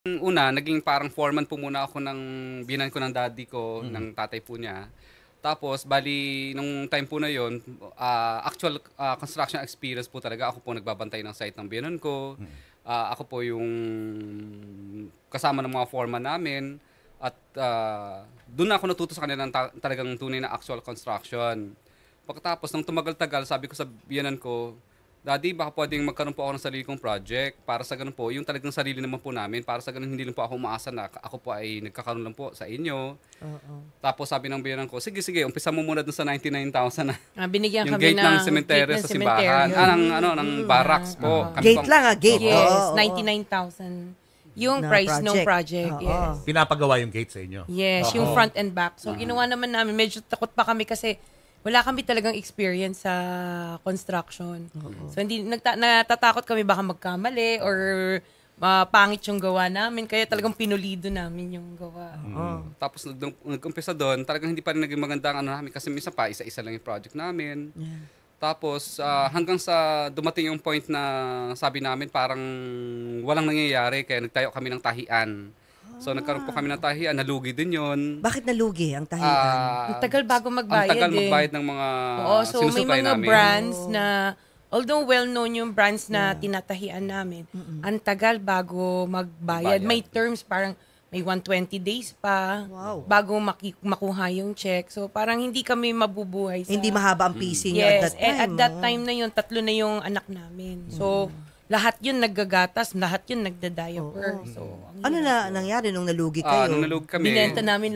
Una, naging parang foreman po muna ako ng biyenan ko ng daddy ko, ng tatay po niya. Tapos bali nung time po na yon, actual construction experience po talaga. Ako po nagbabantay ng site ng biyenan ko. Ako po yung kasama ng mga foreman namin. At doon ako natuto sa kanila ng talagang tunay na actual construction. Pagkatapos, nung tumagal-tagal, sabi ko sa biyenan ko, Daddy, baka pwedeng magkaroon po ako ng sarili kong project. Para sa ganun po, yung talagang sarili naman po namin. Para sa ganun, hindi lang po ako umaasa na ako po ay nagkakaroon lang po sa inyo. Tapos sabi ng biyanan ko, sige, umpisa mo muna dun sa 99,000 na. Binigyan Yung kami gate ng sementeryo sa simbahan. Ng barracks po. Gate lang gate. Yes, 99,000. Yung price ng project, yes. Pinapagawa yung gate sa inyo? Yes, yung front and back. So, ginawa naman namin, medyo takot pa kami kasi wala kami talagang experience sa construction. So, natatakot kami baka magkamali or pangit yung gawa namin. Kaya talagang pinulido namin yung gawa. Tapos, nag-umpisa doon, talagang hindi pa rin naging maganda ang ano namin kasi minsan pa, isa-isa lang yung project namin. Tapos, hanggang sa dumating yung point na sabi namin parang walang nangyayari kaya nagtayo kami ng tahian. So, nagkaroon po kami ng tahian, nalugi din yun. Bakit nalugi ang tahian? Ang tagal bago magbayad. Ang tagal magbayad ng mga so may mga namin. brands na, although well-known yung brands na tinatahian namin, ang tagal bago magbayad. May terms, parang may 120 days pa bago makuha yung check. So, parang hindi kami mabubuhay sa... Hindi mahaba ang PC niyo yes, at that time. At that time na yun, 3 na yung anak namin. So, lahat yun naggagatas, lahat yun nagda-diaper. So, ano na nangyari nung nalugi kayo? Nung nalugi kami, binenta namin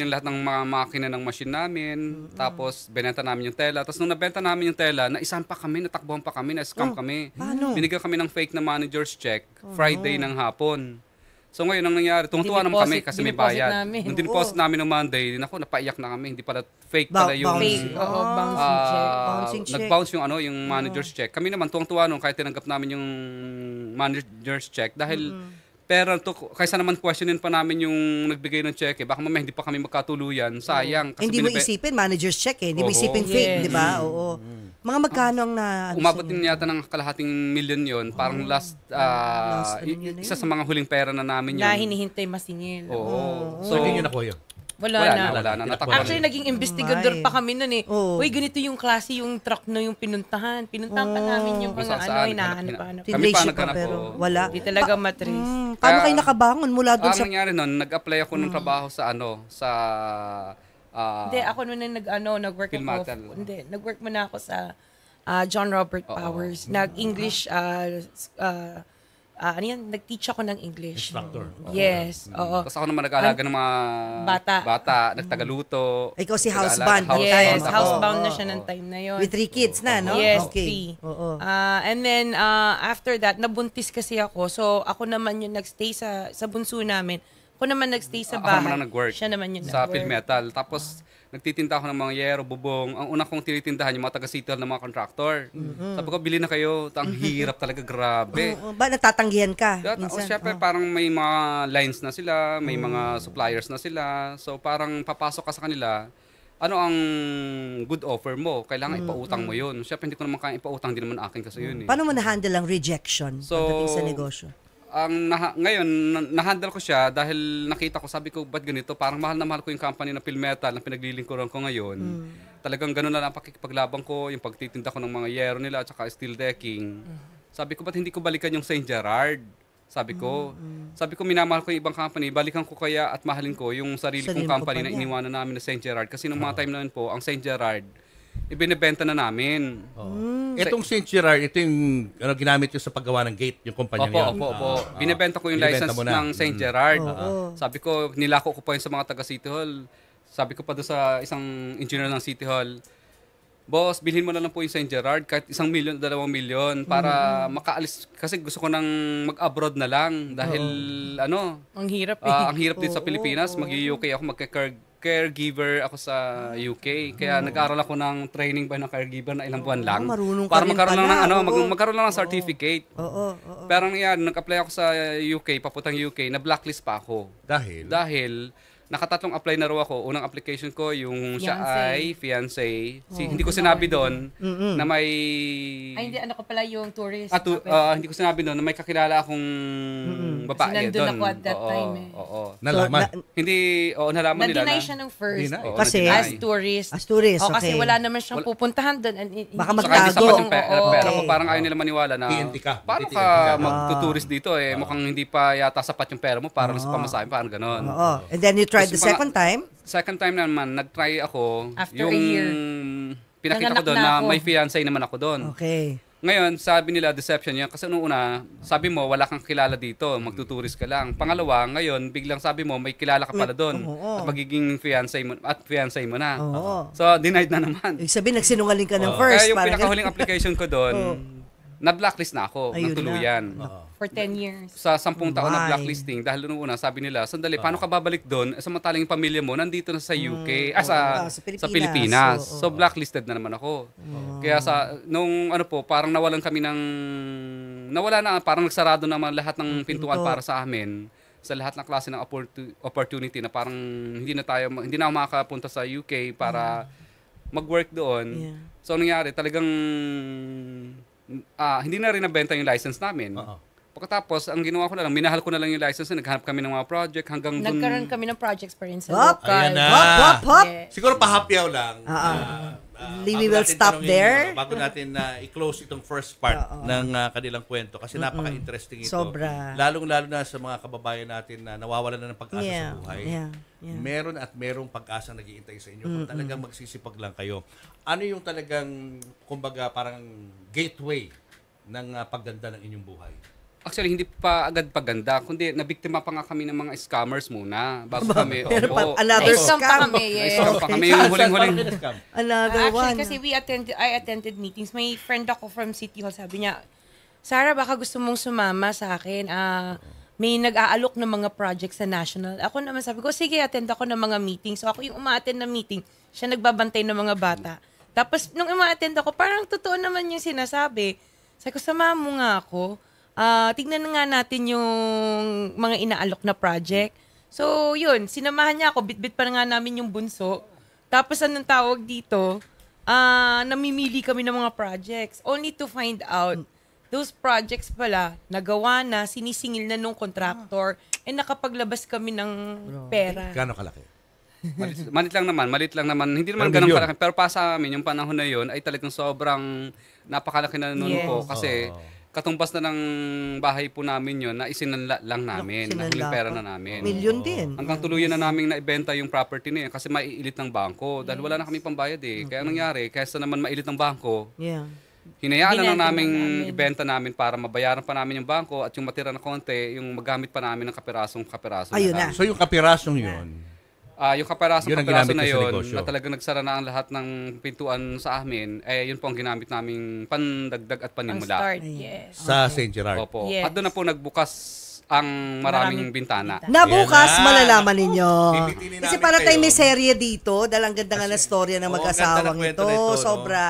yung lahat ng mga makina ng machine namin. Tapos, binenta namin yung tela. Tapos, nung nabenta namin yung tela, naisan pa kami, natakbuhan pa kami, na-scam kami. Paano? Binigyan kami ng fake na manager's check, Friday ng hapon. So ngayon, ang nangyari, tungtuwa naman kami kasi may bayad. Nung dineposit namin ng Monday, napaiyak na kami. Hindi pala, fake pala yung... Fake, bouncing check. Nag-bounce yung manager's check. Kami naman, tuwang-tuwa nung kahit tinanggap namin yung manager's check. Dahil, pero kaysa naman questionin pa namin yung nagbigay ng check, baka mamaya hindi pa kami magkatuluyan. Sayang. Kasi hindi mo isipin, manager's check Hindi mo isipin fake, di ba? Oo. Mga magkano ang umabot din yata ng kalahating milyon yon. Parang isa sa mga huling pera na namin yun. Na hinihintay masingil. Oo. So, hindi nyo nakuha yun? Wala na. Actually, naging investigador pa kami nun Uy, ganito yung klase yung truck na yung pinuntahan. Pinuntahan pa namin yung mga hinahanap. Kami pa naghanap po. Wala. Hindi talaga matrace. Paano kayo nakabangon mula doon sa... Ang nangyari nun, nag-apply ako ng trabaho sa hindi, ako nung nag-work ako. Hindi, nag-work muna ako sa John Robert Powers. Nag-English, nag-teach ako ng English. Instructor. Yes, oo. Tapos ako naman nag-aalaga ng mga bata, nagtagaluto. Ikaw si housebound. Yes, housebound na siya ng time na yon. With 3 kids na, no? Yes, okay. 3. And then, after that, nabuntis kasi ako. So, ako naman yung nagstay sa bunso namin. Ako naman nagstay sa bahay. Ako naman nag-work. Siya naman yung sa nag-work. Phil Metal. Tapos, nagtitinda ako ng mga yero, bubong. Ang una kong tinitindahan, yung mga taga-City Hall ng mga contractor. Sabi ko, bili na kayo. Ang hirap talaga, grabe. Ba, natatanggihan ka? Siyempre, parang may mga lines na sila, may mga suppliers na sila. So, parang papasok ka sa kanila, ano ang good offer mo? Kailangan ipautang mo yun. Siyempre, hindi ko naman kaya ipautang, hindi naman akin kasi yun. Paano mo na-handle ang rejection pagdating sa negosyo? Ngayon, na-handle ko siya dahil nakita ko, sabi ko, ba't ganito? Parang mahal na mahal ko yung company na Phil Metal na pinaglilingkuran ko ngayon. Talagang ganun na lang pakikipaglabang ko, yung pagtitinda ko ng mga yero nila at saka steel decking. Sabi ko, ba't hindi ko balikan yung St. Gerard? Sabi ko, minamahal ko yung ibang company, balikan ko kaya at mahalin ko yung sarili kong company na iniwanan namin na St. Gerard. Kasi nung mga time na yun po, ang St. Gerard, ibinibenta na namin. Itong St. Gerard, ito yung ginamit nyo sa paggawa ng gate, yung kumpanya niya. Opo. Binibenta ko yung license ng St. Gerard. Sabi ko, nilako ko pa yun sa mga taga City Hall. Sabi ko pa doon sa isang engineer ng City Hall, Boss, bilhin mo na lang po yung St. Gerard, kahit 1 million, 2 million, para makaalis. Kasi gusto ko nang mag-abroad na lang. Dahil, ang hirap ang hirap dito sa Pilipinas. Mag-UK ako, caregiver ako sa UK. Kaya nag-aral ako ng training ba ng caregiver na ilang buwan lang. Para magkaroon lang magkaroon lang ng certificate. Pero nangyari, nag-apply ako sa UK, papuntang UK, na blacklist pa ako. Dahil? Dahil nakatatlong apply na raw ako. Unang application ko, yung siya Fiancé. ay fiancé. Hindi ko sinabi doon na may... Ay, hindi, ano ko pala yung tourist. hindi ko sinabi doon na may kakilala akong babae Kasi nandun doon. ako at that time eh. Oo. Nalaman. Nalaman nila Na-deny na. siya ng first. Deny. Oo, Kasi- na-deny. As tourist. As tourist, O, kasi okay. wala naman siyang pupuntahan doon. Baka Saka hindi sapat yung Oo. pera ko. Okay. Parang ayaw nila maniwala na TNT ka. paano TNT ka ka. magtuturist dito eh. Mukhang hindi pa yata sapat yung pera mo para sa pamasahe. Parang ganon. Oo. And then you tried the Tapos second time? Second time naman, nag-try ako. After a year. Pinakita ko Nanganak doon na na ako. may fiancé naman ako doon. Okay. Ngayon, sabi nila, deception yan. Kasi noong una, sabi mo, wala kang kilala dito. Magtuturist ka lang. Pangalawa, ngayon, biglang sabi mo, may kilala ka pala doon. Oo. At magiging fiancé mo na. Oo. So, denied na naman. Ibig sabihin, nagsinungaling ka ng first. Kaya yung parang pinakahuling application ko doon, na-blacklist na ako Ayun ng tuluyan. For 10 years. Sa 10 taon na Why? blacklisting, dahil noong una, sabi nila, sandali, paano ka babalik doon? Samantalang yung pamilya mo, nandito na sa UK, sa Pilipinas. Pilipinas. Oo, So, blacklisted na naman ako. Kaya nung parang nawalan kami nawala na, parang nagsarado naman lahat ng pintuan para sa amin sa lahat ng klase ng opportunity na parang hindi na ako makakapunta sa UK para mag-work doon. Yeah. So, nangyari, talagang hindi na rin nabenta yung license namin. Pagkatapos, ang ginawa ko na lang, minahal ko na lang yung license na naghanap kami ng mga project hanggang dun. Nagkaroon kami ng projects pa rin sa Hop! local. Ayan na. Hop, hop. Yeah. Siguro pahapyaw lang. We bago will natin stop tanungin, there. Bago natin i-close itong first part ng kanilang kwento kasi napaka-interesting ito. Sobra. Lalong-lalo na sa mga kababayan natin na nawawalan na ng pag-asa Yeah. sa buhay. Yeah. Meron at merong pag-asa naghihintay sa inyo kung talagang magsisipag lang kayo. Ano yung talagang, kumbaga, parang gateway ng pagganda ng inyong buhay? Actually, hindi pa agad paganda, kundi nabiktima pa nga kami ng mga scammers muna bago kami. Meron pa Oo. another Na-scam pa scam. kami, yes. Na-scam pa kami yung huling-huling. Another Actually, one. kasi I attended meetings. May friend ako from City Hall. Sabi niya, Sarah, baka gusto mong sumama sa akin. May nag-aalok ng mga projects sa national. Ako naman sabi ko, sige, attend ako ng mga meetings. So ako yung uma-attend ng meeting, siya nagbabantay ng mga bata. Tapos, nung uma-attend ako, parang totoo naman yung sinasabi. Sabi ko, sama mo nga ako. Tignan nga natin yung mga inaalok na project. So, yun, sinamahan niya ako, bit-bit pa nga namin yung bunso. Tapos, anong tawag dito? Namimili kami ng mga projects. Only to find out, those projects pala, nagawa na, sinisingil na nung contractor, and nakapaglabas kami ng pera. Gano'ng kalaki? Malit lang naman. Hindi naman ganun kalaki. Pero pa sa amin, yung panahon na yun, ay talagang sobrang napakalaki na nun Yes. po. Kasi, katumbas na ng bahay po namin yun, na isinanla lang namin. Sinanla Nahuling pera pa. na namin. Million din. Hanggang tuluyan na namin naibenta yung property na yun kasi maiilit ng bangko. Dahil wala na kami pambayad eh. Kaya nangyari, kaysa naman mailit ng bangko, Yeah. hinayaan na lang Binenta namin na namin. ibenta namin para mabayaran pa namin yung bangko at yung matira na konti, yung magamit pa namin ng kapiraso Ayun na. So yung kapirasong yun, Yung kapiraso Yun ang kapiraso ginamit na niyo sa yun, negosyo. na talagang nagsara na ang lahat ng pintuan sa amin, yun po ang ginamit naming pandagdag at Ang panimula. start, yes. sa St. Gerard. Opo. Yes. At doon na po nagbukas ang maraming bintana. Nabukas, Yan na. malalaman ninyo. Pipiliin Kasi namin para tayo kayo. may serye dito, dahil ang ganda nga na storya ng Oo, mag-asawang ganda ng kwento ito. na ito, no? Sobra.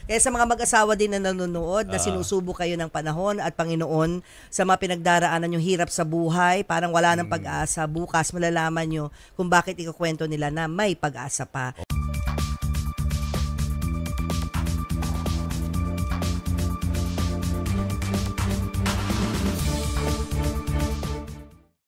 Kaya sa mga mag-asawa din na nanonood, na sinusubo kayo ng panahon at Panginoon sa mga pinagdaraanan yung hirap sa buhay, parang wala ng pag-asa. Bukas malalaman nyo kung bakit ikukwento nila na may pag-asa pa.